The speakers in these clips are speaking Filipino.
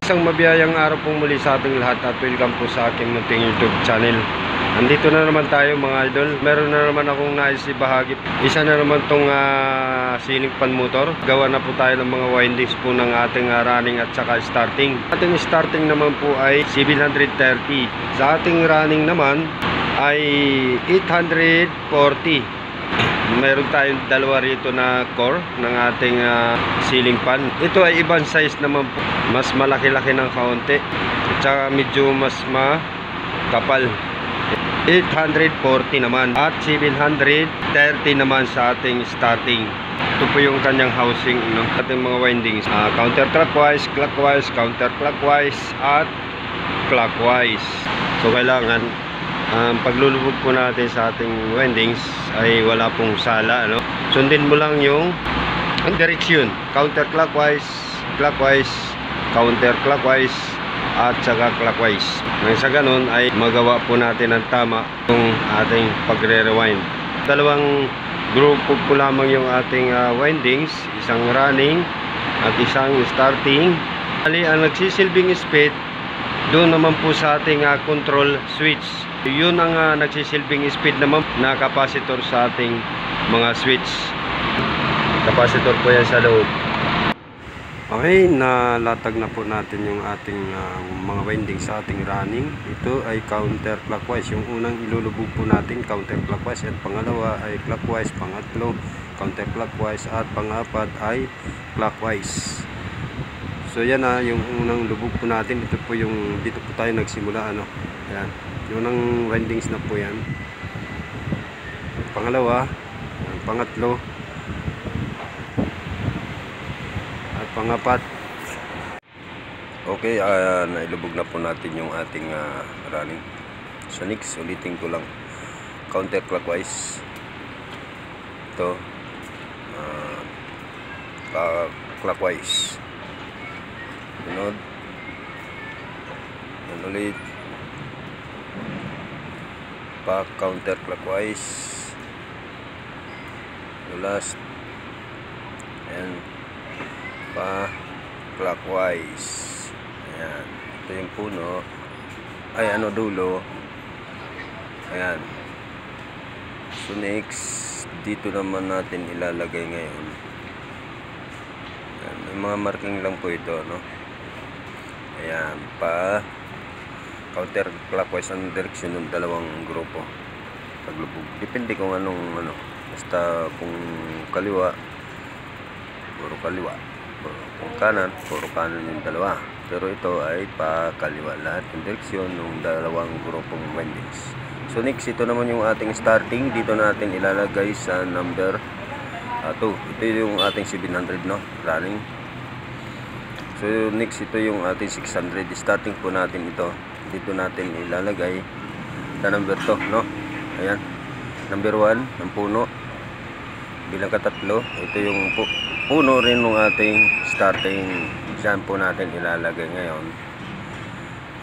Isang mabiyayang araw pong muli sa ating lahat at welcome po sa aking munting YouTube channel. Andito na naman tayo mga idol. Meron na naman akong nais ibahagi. Isa na naman tong ceiling fan motor. Gawa na po tayo ng mga windings po ng ating running at saka starting. Ating starting naman po ay 730. Sa ating running naman ay 840. Meron tayong dalawa rito na core ng ating ceiling fan. Ito ay ibang size naman po. Mas malaki-laki ng kaunti. At saka medyo mas makapal. 840 naman. At 730 naman sa ating starting. Ito po yung kanyang housing ng ating mga windings. Counterclockwise, clockwise, counterclockwise, at clockwise. So kailangan paglulubog po natin sa ating windings ay wala pong sala, ano? Sundin mo lang yung direksyon, counterclockwise, clockwise, counterclockwise, at saka clockwise. Nang sa ganun ay magawa po natin ang tama yung ating pagre-rewind. Dalawang grupo po lamang yung ating windings, isang running at isang starting. Ali, ang nagsisilbing speed doon naman po sa ating control switch. Yun ang nagsisilbing speed naman na capacitor sa ating mga switch. Capacitor po yan sa loob. Okay, nalatag na po natin yung ating mga winding sa ating running. Ito ay counterclockwise. Yung unang ilulubog po natin counterclockwise, at pangalawa ay clockwise, pangatlo counterclockwise, at pangapat ay clockwise. So yan yung unang lubog po natin. Ito po yung dito po tayo nagsimula, ano. Ayan. Yung unang windings na po yan. Pangalawa, pangatlo, at pangapat. Okay, nailubog na po natin yung ating running. So next, ulitin ko lang. Counterclockwise. Ito. Clockwise. Sunod. Yan ulit. Counterclockwise. Last. And clockwise. Ayan. Ito yung puno. Ay, dulo. Ayan. So next, dito naman natin ilalagay ngayon. Ayan. May mga marking lang po ito, no? Ayan. Counterclockwise ang direksyon ng dalawang grupo paglubog. Depende kung anong basta kung kaliwa, puro kaliwa, kung kanan, puro kanan yung dalawa. Pero ito ay pa kaliwa lahat yung direksyon ng dalawang grupong windings. So next, ito naman yung ating starting. Dito natin ilalagay sa number 2. Ito yung ating 700, no, running. So next, ito yung ating 600. Starting po natin ito. Dito natin ilalagay sa number 2, no? Ayan. Number 1 ng puno. Bilang katatlo. Ito yung puno rin ng ating starting. Diyan po natin ilalagay ngayon.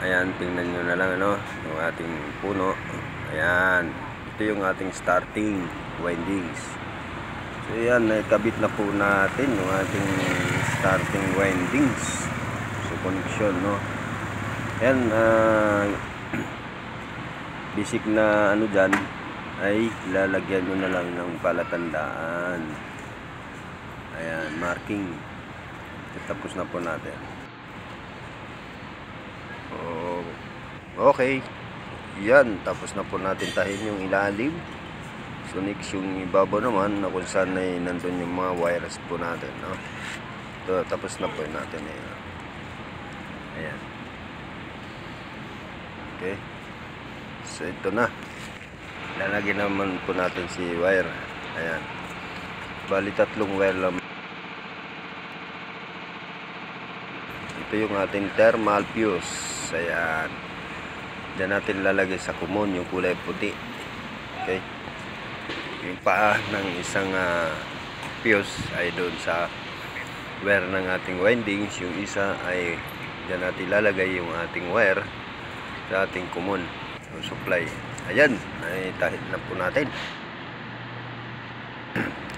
Ayan, tingnan nyo na lang, ano? Yung ating puno. Ayan. Ito yung ating starting windings. So ayan, nakabit na po natin yung ating starting windings. So connection, no? Ayan, basic na dyan ay lalagyan nyo na lang ng palatandaan. Ayan, marking. Tapos na po natin. Okay. Yan, tapos na po natin tahin yung ilalim. So next, yung ibabaw naman na kung saan ay nandun yung mga wires po natin, no? Ito, tapos na po natin. Ayan. Okay. So ito na. Lalagyan naman po natin si wire. Ayan. Bali 3 wire lang. Ito yung ating thermal fuse. Ayan. Diyan natin lalagay sa common yung kulay puti. Okay. Yung paa ng isang fuse ay doon sa wire ng ating windings. Yung isa ay diyan natin lalagay yung ating wire sa ating common supply. Ayan, ay tahid na po natin.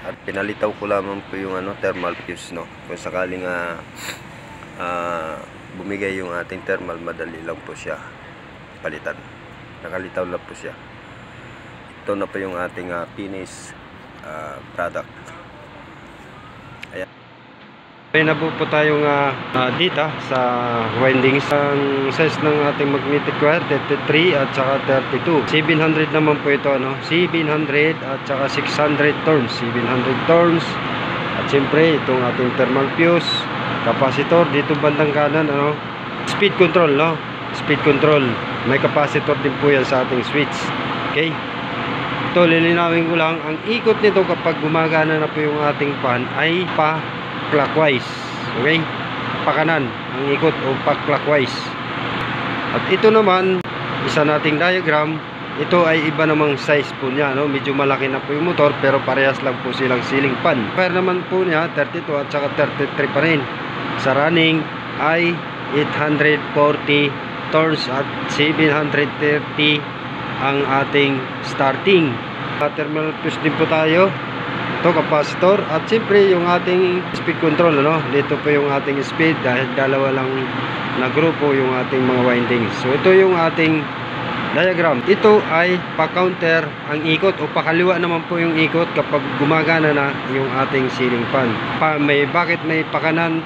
At pinalitaw ko lamang po yung thermal fuse, no. Kung sakaling bumigay yung ating thermal, madali lang po siya palitan. Nakalitaw lang po siya. Ito na po yung ating finished product. Ayan. May nabuo po tayong dita sa windings. Ang size ng ating magnetic wire 33 at saka 32. 700 naman po ito, 700 at saka 600 turns. 700 turns. At siyempre itong ating thermal fuse, capacitor dito bandang kanan, speed control, speed control. May capacitor din po yan sa ating switch. Okay, ito lilinawin ko lang, ang ikot nito kapag gumagana na po yung ating fan ay pa clockwise. Okay, pakanan ang ikot o pa clockwise. At ito naman, isa nating diagram, ito ay iba namang size po niya, medyo malaki na po yung motor, pero parehas lang po silang ceiling fan. Wire naman po niya 32 at saka 33 pa rin. Sa running ay 840 turns at 730 ang ating starting. Thermal fuse din po tayo. Ito capacitor at siyempre yung ating speed control, dito po yung ating speed dahil dalawa lang na grupo yung ating mga windings. So ito yung ating diagram. Ito ay pa-counter ang ikot o pakaliwa naman po yung ikot kapag gumagana na yung ating ceiling fan. Bakit may pakanan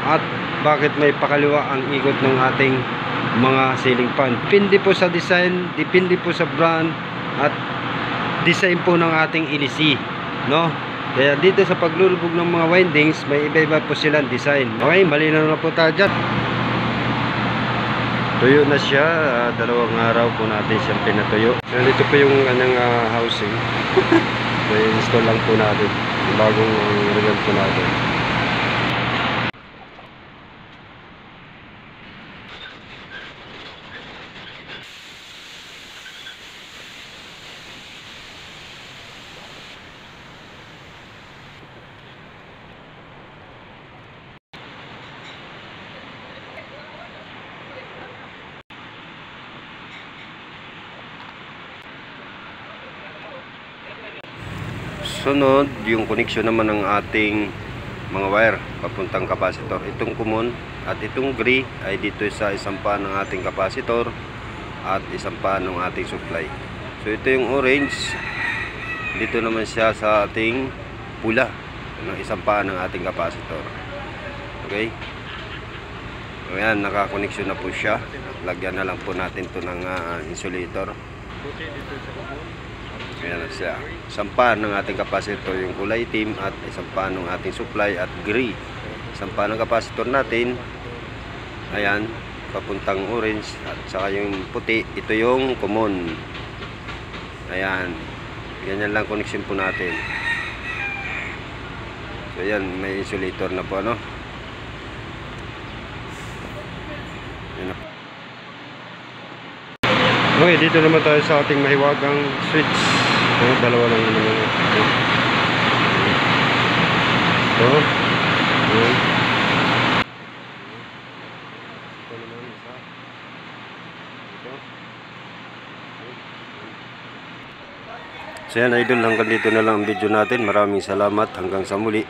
at bakit may pakaliwa ang ikot ng ating mga ceiling fan? Depende po sa design, depende po sa brand at design po ng ating LC, Kaya dito sa paglulubog ng mga windings, may iba-iba po silang design. Okay, malinaw na po tayo dyan. Tuyo na siya, 2 araw po natin siyang pinatuyo. Dito po yung kanyang housing. So, install lang po natin. Bagong revamp po natin. Sunod, yung connection naman ng ating mga wire papuntang capacitor. Itong common at itong gray ay dito sa isang paan ng ating capacitor at isang paan ng ating supply. So ito yung orange, dito naman siya sa ating pula ng isang paan ng ating capacitor. Okay, so yan, nakakoneksyon na po siya. Lagyan na lang po natin to ng insulator. Ayan na siya. Isang paan ng ating capacitor yung kulay itim at isang paan ng ating supply at gray. Isang paan ng capacitor natin, ayan, papuntang orange at saka yung puti, ito yung common. Ayan, ganyan lang connection po natin. So ayan, may insulator na po, Ayan na. Okay, dito naman tayo sa ating mahiwagang switch. Dalawa lang naman yun. Ito. Ito naman isa. Ito. So yan idol, hanggang dito na lang ang video natin. Maraming salamat. Hanggang sa muli.